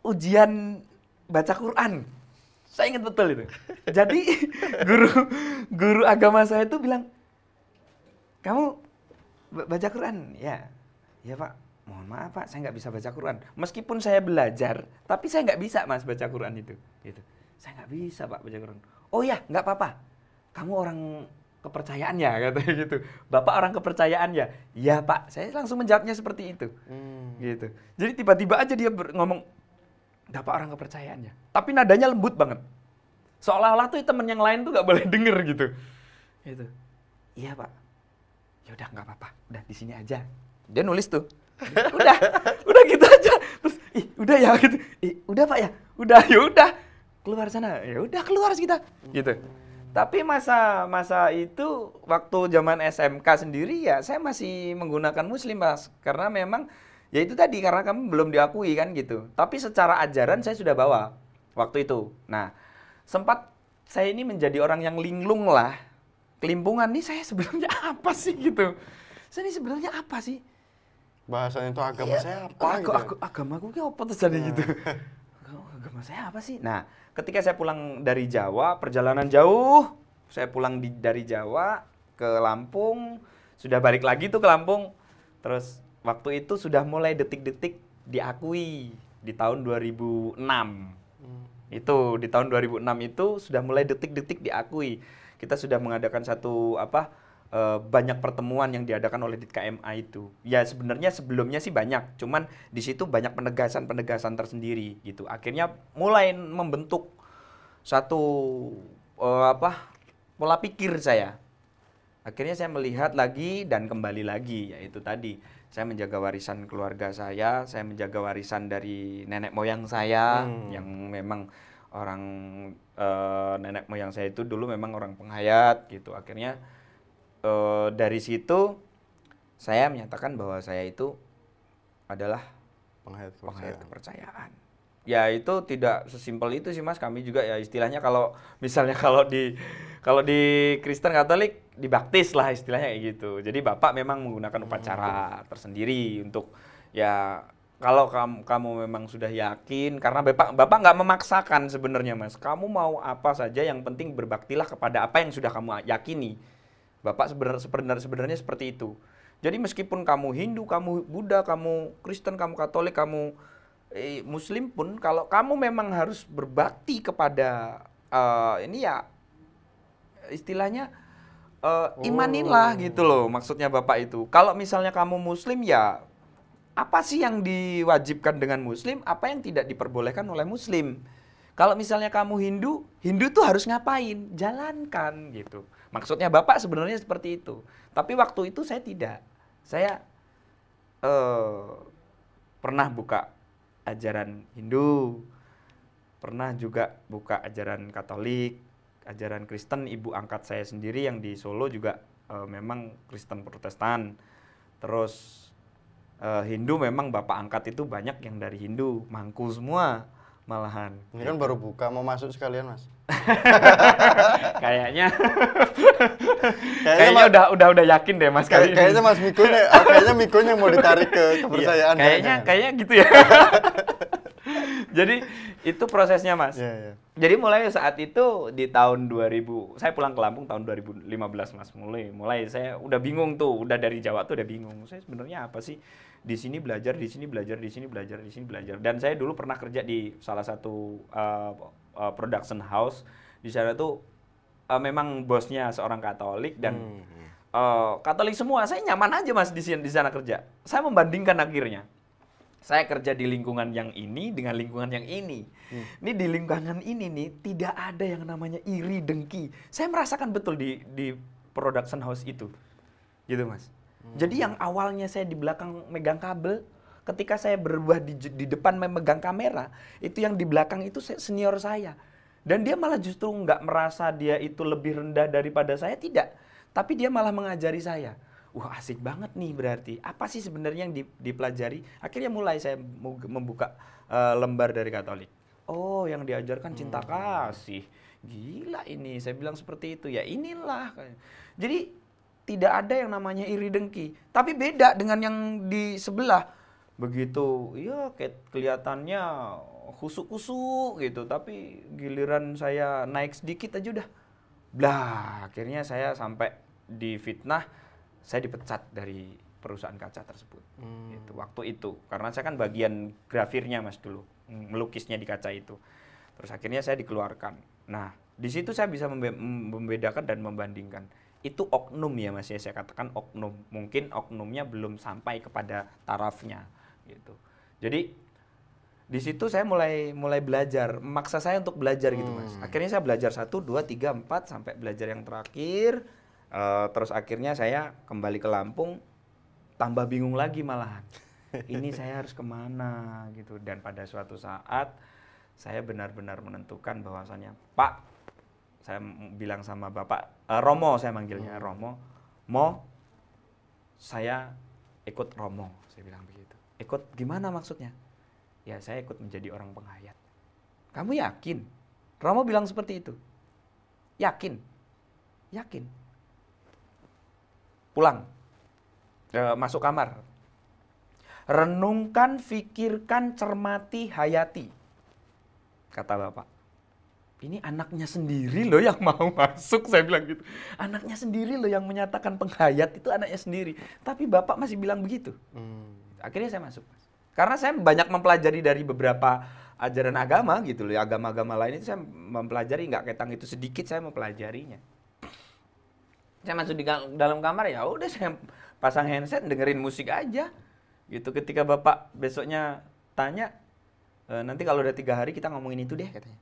A: Ujian baca Quran. Saya ingat betul itu. Jadi guru agama saya itu bilang, "Kamu baca Quran?" "Ya." "Ya, Pak. Mohon maaf, Pak, saya nggak bisa baca Quran." Meskipun saya belajar, tapi saya nggak bisa, Mas, baca Quran itu. Gitu. "Saya nggak bisa, Pak, baca Quran." "Oh ya, nggak apa-apa. Kamu orang kepercayaan ya?" katanya gitu. "Bapak orang kepercayaan ya?" "Ya, Pak." Saya langsung menjawabnya seperti itu. Gitu. Jadi tiba-tiba aja dia ngomong, "Bapak orang kepercayaan ya?" Tapi nadanya lembut banget. Seolah-olah tuh temen yang lain tuh nggak boleh denger gitu. Gitu. "Iya, Pak." "Ya udah nggak apa-apa. Udah di sini aja." Dia nulis tuh. Udah gitu aja. Terus, udah ya gitu. Udah Pak ya. Udah, ya udah. Keluar sana. Ya udah keluar kita. Gitu. Tapi masa itu waktu zaman SMK sendiri ya saya masih menggunakan Muslim, Mas. Karena memang ya itu tadi karena kamu belum diakui kan gitu. Tapi secara ajaran saya sudah bawa waktu itu. Nah, sempat saya ini menjadi orang yang linglung lah. Kelimpungan nih saya sebenarnya apa sih gitu. Saya ini sebenarnya apa sih?
B: Bahasanya itu agama saya apa gitu.
A: Agamaku ki apa terjadi gitu. Agama saya apa sih? Nah, ketika saya pulang dari Jawa, perjalanan jauh Saya pulang dari Jawa ke Lampung, sudah balik lagi tuh ke Lampung. Terus waktu itu sudah mulai detik-detik diakui di tahun 2006. Itu di tahun 2006 itu sudah mulai detik-detik diakui. Kita sudah mengadakan satu banyak pertemuan yang diadakan oleh DITKMA itu. Ya sebenarnya sebelumnya sih banyak, cuman di situ banyak penegasan-penegasan tersendiri gitu. Akhirnya mulai membentuk satu pola pikir saya. Akhirnya saya melihat lagi dan kembali lagi, yaitu tadi saya menjaga warisan keluarga saya menjaga warisan dari nenek moyang saya yang memang orang nenek moyang saya itu dulu memang orang penghayat gitu. Akhirnya dari situ saya menyatakan bahwa saya itu adalah penghayat kepercayaan. Ya itu tidak sesimpel itu sih Mas, kami juga ya istilahnya kalau misalnya kalau di Kristen Katolik dibaptis lah istilahnya kayak gitu. Jadi Bapak memang menggunakan upacara tersendiri untuk ya kalau kamu memang sudah yakin, karena Bapak nggak memaksakan sebenarnya Mas. Kamu mau apa saja yang penting berbaktilah kepada apa yang sudah kamu yakini. Bapak sebenarnya seperti itu. Jadi meskipun kamu Hindu, kamu Buddha, kamu Kristen, kamu Katolik, kamu Muslim pun, kalau kamu memang harus berbakti kepada ini ya istilahnya imanilah gitu loh maksudnya Bapak itu. Kalau misalnya kamu Muslim ya apa sih yang diwajibkan dengan Muslim, apa yang tidak diperbolehkan oleh Muslim. Kalau misalnya kamu Hindu, Hindu tuh harus ngapain? Jalankan gitu. Maksudnya Bapak sebenarnya seperti itu. Tapi waktu itu saya tidak. Saya pernah buka ajaran Hindu, pernah juga buka ajaran Katolik, ajaran Kristen. Ibu angkat saya sendiri yang di Solo juga memang Kristen Protestan. Terus Hindu memang bapak angkat itu banyak yang dari Hindu, mangku semua malahan.
B: Ini kan baru buka, mau masuk sekalian Mas?
A: Kayaknya udah yakin deh Mas kali ini.
B: Kayaknya Mas Mikonya mau ditarik ke kepercayaan.
A: Kayaknya gitu ya. Jadi itu prosesnya Mas.
B: Yeah.
A: Jadi mulai saat itu di tahun 2000, saya pulang ke Lampung tahun 2015 Mas. Mulai saya udah bingung tuh, udah dari Jawa tuh udah bingung. Saya sebenarnya apa sih? Di sini belajar, di sini belajar, di sini belajar, di sini belajar. Dan saya dulu pernah kerja di salah satu production house. Di sana tuh memang bosnya seorang Katolik dan Katolik semua. Saya nyaman aja Mas di sana kerja. Saya membandingkan akhirnya. Saya kerja di lingkungan yang ini dengan lingkungan yang ini. Ini di lingkungan ini nih tidak ada yang namanya iri dengki. Saya merasakan betul di production house itu. Gitu Mas. Jadi yang awalnya saya di belakang megang kabel, ketika saya berubah di depan memegang kamera, itu yang di belakang itu senior saya. Dan dia malah justru nggak merasa dia itu lebih rendah daripada saya, tidak. Tapi dia malah mengajari saya. Wah asik banget nih berarti. Apa sih sebenarnya yang dipelajari? Akhirnya mulai saya membuka lembar dari Katolik. Oh yang diajarkan cinta kasih. Gila ini, saya bilang seperti itu. Ya inilah. Jadi tidak ada yang namanya iri dengki. Tapi beda dengan yang di sebelah. Begitu, ya kelihatannya kusuk-kusuk gitu. Tapi giliran saya naik sedikit aja udah. Blah, akhirnya saya sampai difitnah. Saya dipecat dari perusahaan kaca tersebut. Gitu, waktu itu. Karena saya kan bagian grafirnya Mas dulu. Melukisnya di kaca itu. Terus akhirnya saya dikeluarkan. Nah, di situ saya bisa membedakan dan membandingkan. Itu oknum ya Mas ya, saya katakan oknum. Mungkin oknumnya belum sampai kepada tarafnya gitu. Jadi di situ saya mulai belajar, memaksa saya untuk belajar gitu Mas. Akhirnya saya belajar 1, 2, 3, 4 sampai belajar yang terakhir. Terus akhirnya saya kembali ke Lampung, tambah bingung lagi malahan. Ini saya harus kemana gitu. Dan pada suatu saat saya benar-benar menentukan bahwasannya, Pak, saya bilang sama Bapak, Romo saya manggilnya, Romo, saya ikut Romo, saya bilang begitu. Ikut gimana maksudnya? Ya saya ikut menjadi orang penghayat. Kamu yakin? Romo bilang seperti itu. Yakin? Yakin. Pulang, masuk kamar. Renungkan, fikirkan, cermati, hayati, kata Bapak. ini anaknya sendiri loh yang mau masuk, saya bilang gitu. Anaknya sendiri loh yang menyatakan penghayat, itu anaknya sendiri. Tapi bapak masih bilang begitu. Akhirnya saya masuk. Karena saya banyak mempelajari dari beberapa ajaran agama gitu loh. Agama-agama lain itu saya mempelajari, nggak ketang itu sedikit saya mempelajarinya. Saya masuk di dalam kamar, ya udah saya pasang handset dengerin musik aja. Gitu. Ketika bapak besoknya tanya, nanti kalau udah 3 hari kita ngomongin itu deh katanya.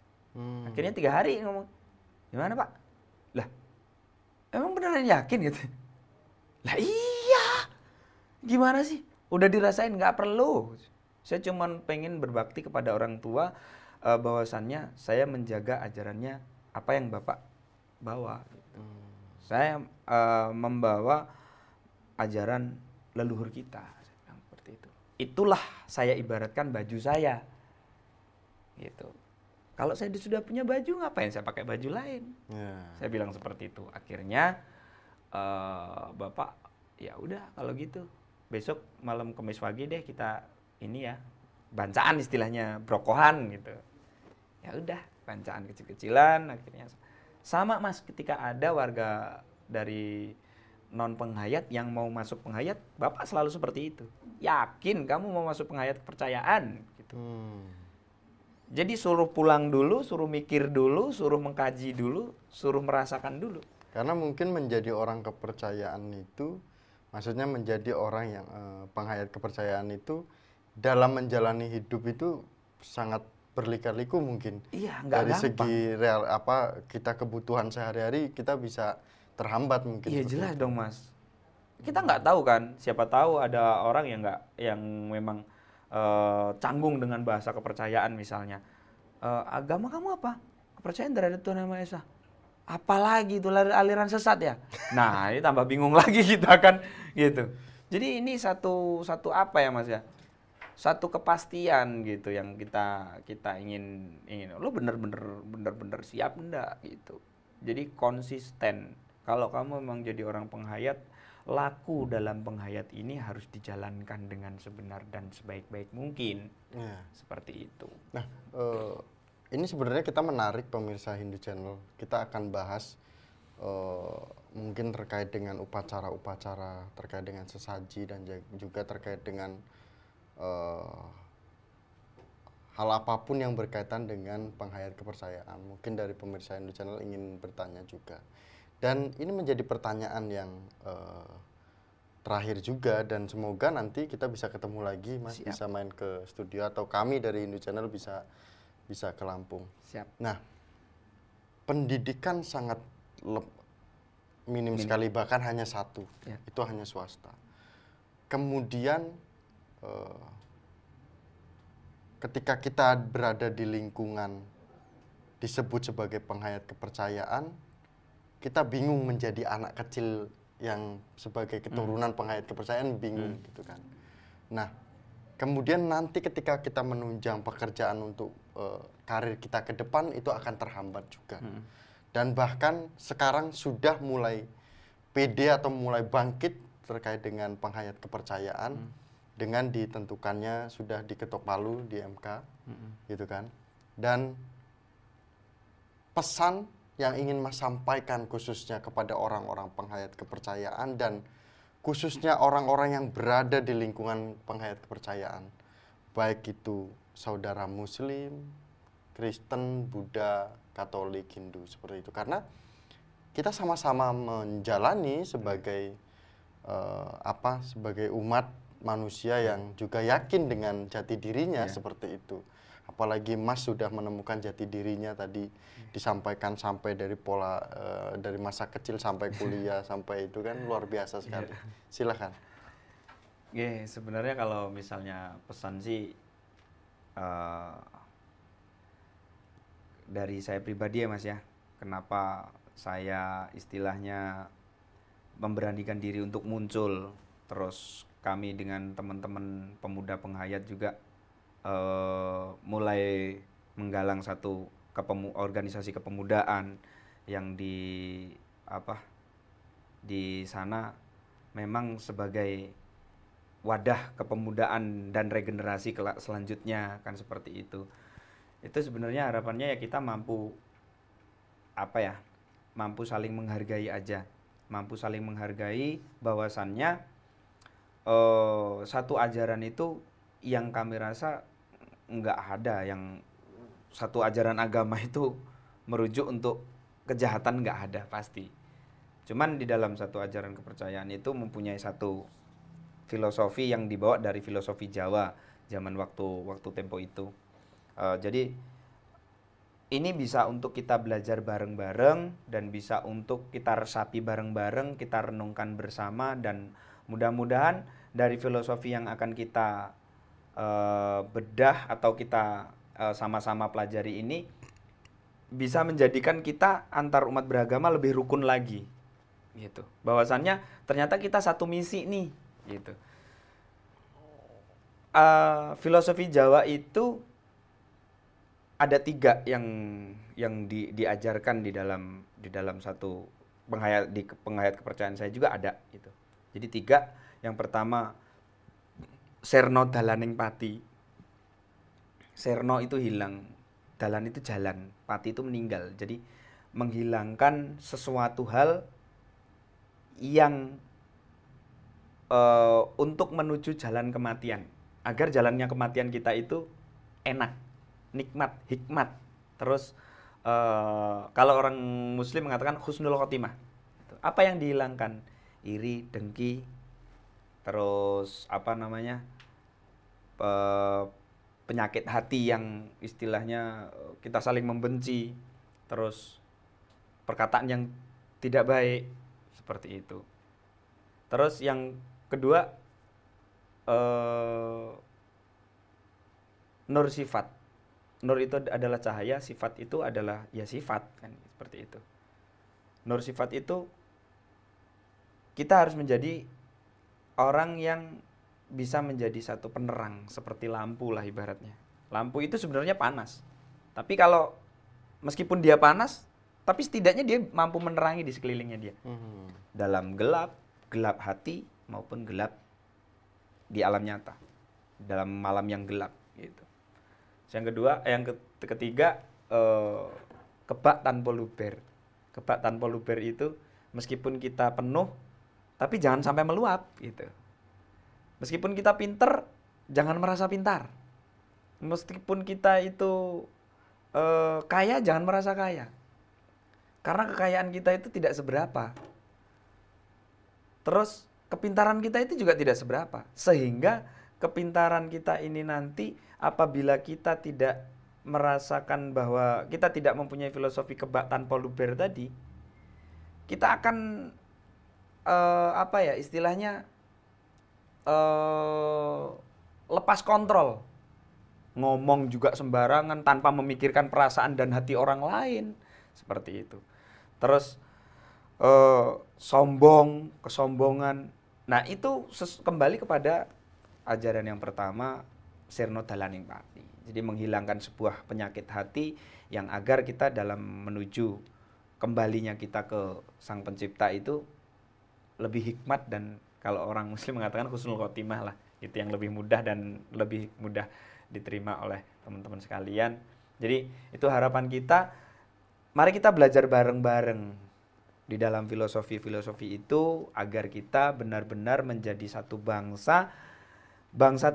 A: Akhirnya 3 hari ngomong, gimana pak? Lah, emang beneran yakin gitu? Lah iya, gimana sih? Udah dirasain, nggak perlu. Saya cuma pengen berbakti kepada orang tua, bahwasannya saya menjaga ajarannya apa yang bapak bawa. Gitu. Saya membawa ajaran leluhur kita, seperti itu. Itulah saya ibaratkan baju saya, gitu. Kalau saya sudah punya baju, ngapain saya pakai baju lain? Saya bilang seperti itu. Akhirnya bapak, ya udah kalau gitu, besok malam Kamis pagi deh kita ini ya, bancaan istilahnya, brokohan gitu. Ya udah, bancaan kecil-kecilan. Akhirnya sama mas, ketika ada warga dari non penghayat yang mau masuk penghayat, bapak selalu seperti itu. Yakin kamu mau masuk penghayat kepercayaan? Gitu. Jadi suruh pulang dulu, suruh mikir dulu, suruh mengkaji dulu, suruh merasakan dulu.
B: Karena mungkin menjadi orang kepercayaan itu, maksudnya menjadi orang yang penghayat kepercayaan itu, dalam menjalani hidup itu sangat berlika-liku mungkin.
A: Iya, nggak
B: dari
A: gampang.
B: Segi real kita kebutuhan sehari-hari kita bisa terhambat mungkin.
A: Iya jelas dong mas. Kita nggak tahu kan, siapa tahu ada orang yang memang canggung dengan bahasa kepercayaan misalnya. Agama kamu apa? Kepercayaan terhadap Tuhan Yang Maha Esa. Apalagi itu aliran sesat ya? Nah ini tambah bingung lagi kita kan gitu. Jadi ini satu apa ya mas ya? Satu kepastian gitu yang kita ingin. Lo bener-bener siap enggak gitu. Jadi konsisten. Kalau kamu memang jadi orang penghayat, laku dalam penghayat ini harus dijalankan dengan sebenar dan sebaik-baik mungkin. Seperti itu.
B: Nah, ini sebenarnya kita menarik pemirsa Hindu Channel. Kita akan bahas mungkin terkait dengan upacara-upacara, terkait dengan sesaji, dan juga terkait dengan hal apapun yang berkaitan dengan penghayat kepercayaan. Mungkin dari pemirsa Hindu Channel ingin bertanya juga. Dan ini menjadi pertanyaan yang terakhir juga, dan semoga nanti kita bisa ketemu lagi mas. Siap. Bisa main ke studio atau kami dari Hindu Channel bisa ke Lampung.
A: Siap.
B: Nah, pendidikan sangat minim sekali, bahkan hanya satu, itu hanya swasta. Kemudian ketika kita berada di lingkungan disebut sebagai penghayat kepercayaan, kita bingung menjadi anak kecil yang sebagai keturunan penghayat kepercayaan, bingung gitu kan. Nah, kemudian nanti ketika kita menunjang pekerjaan untuk karir kita ke depan, itu akan terhambat juga. Dan bahkan sekarang sudah mulai pede atau mulai bangkit terkait dengan penghayat kepercayaan, dengan ditentukannya sudah diketok palu di MK, gitu kan. Dan pesan yang ingin Mas sampaikan khususnya kepada orang-orang penghayat kepercayaan, dan khususnya orang-orang yang berada di lingkungan penghayat kepercayaan, baik itu saudara Muslim, Kristen, Buddha, Katolik, Hindu, seperti itu. Karena kita sama-sama menjalani sebagai sebagai umat manusia yang juga yakin dengan jati dirinya, seperti itu. Apalagi Mas sudah menemukan jati dirinya tadi, disampaikan sampai dari pola dari masa kecil sampai kuliah sampai itu kan luar biasa sekali. Silakan.
A: Sebenarnya kalau misalnya pesan sih dari saya pribadi ya Mas ya, kenapa saya istilahnya memberanikan diri untuk muncul, terus kami dengan teman-teman pemuda penghayat juga mulai menggalang satu organisasi kepemudaan yang di sana memang sebagai wadah kepemudaan dan regenerasi selanjutnya kan, seperti itu. Itu sebenarnya harapannya ya kita mampu apa ya, mampu saling menghargai aja, mampu saling menghargai bahwasannya satu ajaran itu yang kami rasa nggak ada yang satu ajaran agama itu merujuk untuk kejahatan, nggak ada pasti. Cuman di dalam satu ajaran kepercayaan itu mempunyai satu filosofi yang dibawa dari filosofi Jawa zaman waktu tempo itu. Jadi ini bisa untuk kita belajar bareng-bareng dan bisa untuk kita resapi bareng-bareng, kita renungkan bersama, dan mudah-mudahan dari filosofi yang akan kita bedah atau kita sama-sama pelajari ini bisa menjadikan kita antar umat beragama lebih rukun lagi, gitu. Bahwasannya ternyata kita satu misi nih, gitu. Filosofi Jawa itu ada 3 yang diajarkan di dalam satu penghayat kepercayaan saya juga ada gitu. Jadi 3, yang pertama Serno dalaning pati. Serno itu hilang, dalan itu jalan, pati itu meninggal. Jadi menghilangkan sesuatu hal yang untuk menuju jalan kematian, agar jalannya kematian kita itu enak, nikmat, hikmat. Terus kalau orang muslim mengatakan husnul khotimah. Apa yang dihilangkan? Iri, dengki, terus apa namanya, penyakit hati yang istilahnya kita saling membenci, terus perkataan yang tidak baik, seperti itu. Terus yang kedua nur sifat. Nur itu adalah cahaya, sifat itu adalah ya sifat, kan seperti itu. Nur sifat itu kita harus menjadi orang yang bisa menjadi satu penerang, seperti lampu lah ibaratnya. Lampu itu sebenarnya panas, tapi kalau meskipun dia panas, tapi setidaknya dia mampu menerangi di sekelilingnya dia. Dalam gelap hati maupun gelap di alam nyata, dalam malam yang gelap gitu. Yang kedua, yang ketiga, kebak tanpa luber. Kebak tanpa luber itu meskipun kita penuh, tapi jangan sampai meluap gitu. Meskipun kita pinter, jangan merasa pintar. Meskipun kita itu kaya, jangan merasa kaya. Karena kekayaan kita itu tidak seberapa. Terus kepintaran kita itu juga tidak seberapa. Sehingga kepintaran kita ini nanti apabila kita tidak merasakan bahwa kita tidak mempunyai filosofi kebak tanpa luber tadi, kita akan apa ya istilahnya, lepas kontrol, ngomong juga sembarangan tanpa memikirkan perasaan dan hati orang lain, seperti itu. Terus sombong, kesombongan. Nah itu kembali kepada ajaran yang pertama, Serno dalaning pati. Jadi menghilangkan sebuah penyakit hati yang agar kita dalam menuju kembalinya kita ke Sang Pencipta itu lebih hikmat, dan kalau orang muslim mengatakan husnul khotimah lah. Itu yang lebih mudah dan lebih mudah diterima oleh teman-teman sekalian. Jadi itu harapan kita. Mari kita belajar bareng-bareng di dalam filosofi-filosofi itu agar kita benar-benar menjadi satu bangsa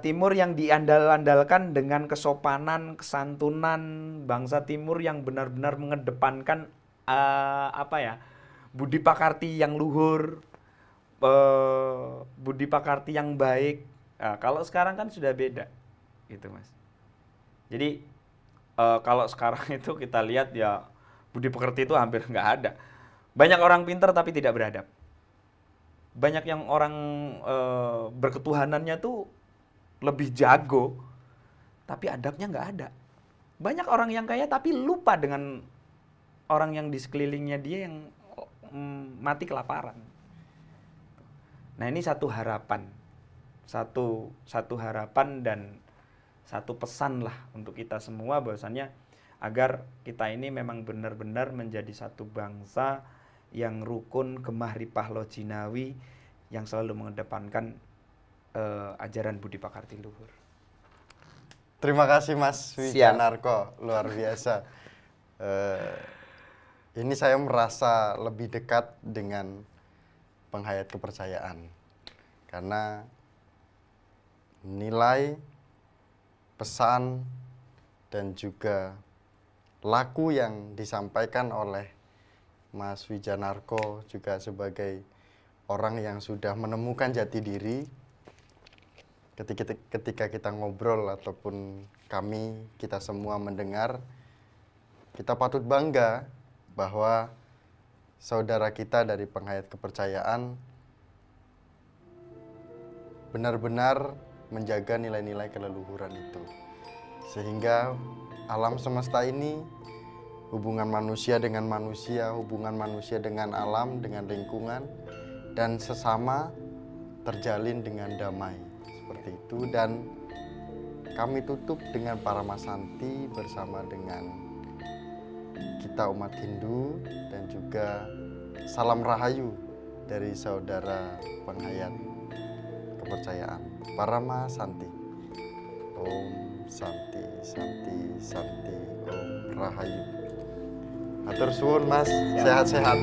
A: Timur yang diandal-andalkan dengan kesopanan, kesantunan, bangsa Timur yang benar-benar mengedepankan apa ya, budi pakarti yang luhur, budi pakarti yang baik. Nah, kalau sekarang kan sudah beda, gitu Mas. Jadi kalau sekarang itu kita lihat ya budi pekerti itu hampir nggak ada. Banyak orang pintar tapi tidak beradab. Banyak yang orang berketuhanannya tuh lebih jago, tapi adabnya nggak ada. Banyak orang yang kaya tapi lupa dengan orang yang di sekelilingnya dia yang mati kelaparan. Nah ini satu harapan, satu harapan dan satu pesan lah untuk kita semua, bahwasannya agar kita ini memang benar-benar menjadi satu bangsa yang rukun, gemah ripah lojinawi, yang selalu mengedepankan ajaran budi pakarti luhur.
B: Terima kasih Mas Wijanarko, luar biasa. ini saya merasa lebih dekat dengan penghayat kepercayaan. Karena nilai, pesan, dan juga laku yang disampaikan oleh Mas Wijanarko juga sebagai orang yang sudah menemukan jati diri, ketika kita ngobrol ataupun kita semua mendengar, kita patut bangga bahwa saudara kita dari penghayat kepercayaan benar-benar menjaga nilai-nilai keleluhuran itu. Sehingga alam semesta ini, hubungan manusia dengan manusia, hubungan manusia dengan alam, dengan lingkungan, dan sesama terjalin dengan damai. Seperti itu, dan kami tutup dengan Paramasanti bersama dengan kita umat Hindu, dan juga salam rahayu dari saudara penghayat kepercayaan. Paramasanti. Om Santi, Santi, Santi, Om Rahayu. Atur suwun Mas, sehat-sehat.